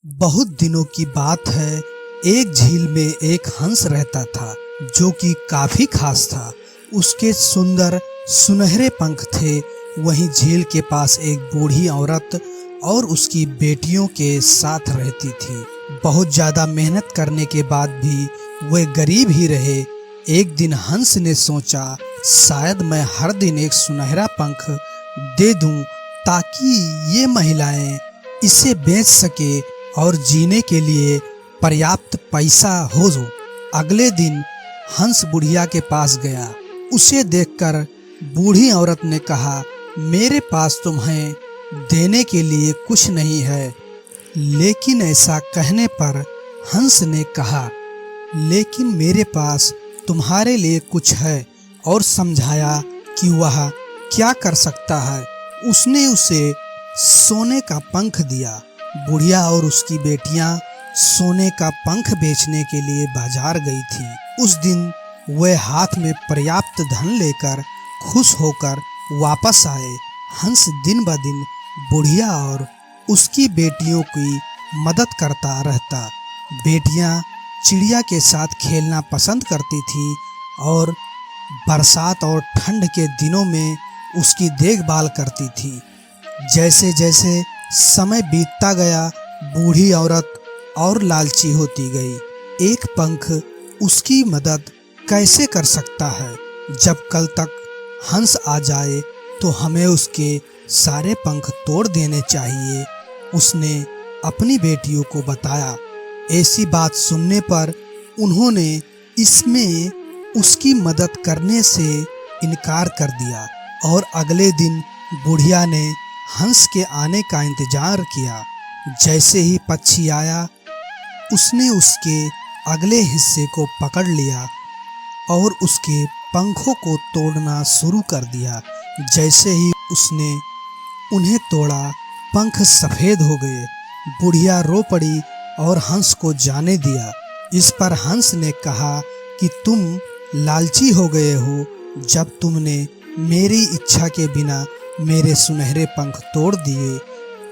बहुत दिनों की बात है। एक झील में एक हंस रहता था जो कि काफी खास था। उसके सुंदर सुनहरे पंख थे। वहीं झील के पास एक बूढ़ी औरत और उसकी बेटियों के साथ रहती थी। बहुत ज्यादा मेहनत करने के बाद भी वे गरीब ही रहे। एक दिन हंस ने सोचा, शायद मैं हर दिन एक सुनहरा पंख दे दूं ताकि ये महिलाएं इसे बेच सके और जीने के लिए पर्याप्त पैसा हो। अगले दिन हंस बुढ़िया के पास गया। उसे देखकर बूढ़ी औरत ने कहा, मेरे पास तुम्हें देने के लिए कुछ नहीं है। लेकिन ऐसा कहने पर हंस ने कहा, लेकिन मेरे पास तुम्हारे लिए कुछ है, और समझाया कि वह क्या कर सकता है। उसने उसे सोने का पंख दिया। बुढ़िया और उसकी बेटियां सोने का पंख बेचने के लिए बाजार गई थी। उस दिन वे हाथ में पर्याप्त धन लेकर खुश होकर वापस आए। हंस दिन ब दिन बुढ़िया और उसकी बेटियों की मदद करता रहता। बेटियां चिड़िया के साथ खेलना पसंद करती थी और बरसात और ठंड के दिनों में उसकी देखभाल करती थी। जैसे जैसे समय बीतता गया, बूढ़ी औरत और लालची होती गई। एक पंख उसकी मदद कैसे कर सकता है? जब कल तक हंस आ जाए तो हमें उसके सारे पंख तोड़ देने चाहिए, उसने अपनी बेटियों को बताया। ऐसी बात सुनने पर उन्होंने इसमें उसकी मदद करने से इनकार कर दिया और अगले दिन बुढ़िया ने हंस के आने का इंतजार किया। जैसे ही पक्षी आया, उसने उसके अगले हिस्से को पकड़ लिया और उसके पंखों को तोड़ना शुरू कर दिया। जैसे ही उसने उन्हें तोड़ा, पंख सफेद हो गए। बुढ़िया रो पड़ी और हंस को जाने दिया। इस पर हंस ने कहा कि तुम लालची हो गए हो। जब तुमने मेरी इच्छा के बिना मेरे सुनहरे पंख तोड़ दिए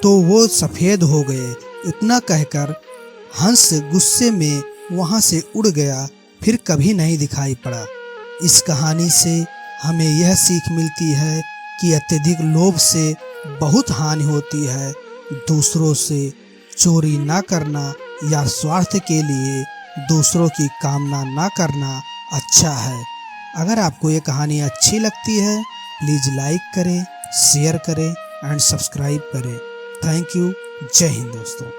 तो वो सफेद हो गए। इतना कहकर हंस गुस्से में वहां से उड़ गया, फिर कभी नहीं दिखाई पड़ा। इस कहानी से हमें यह सीख मिलती है कि अत्यधिक लोभ से बहुत हानि होती है। दूसरों से चोरी ना करना या स्वार्थ के लिए दूसरों की कामना ना करना अच्छा है। अगर आपको ये कहानी अच्छी लगती है, प्लीज़ लाइक करें, शेयर करें एंड सब्सक्राइब करें। Thank you. जय हिंद दोस्तों।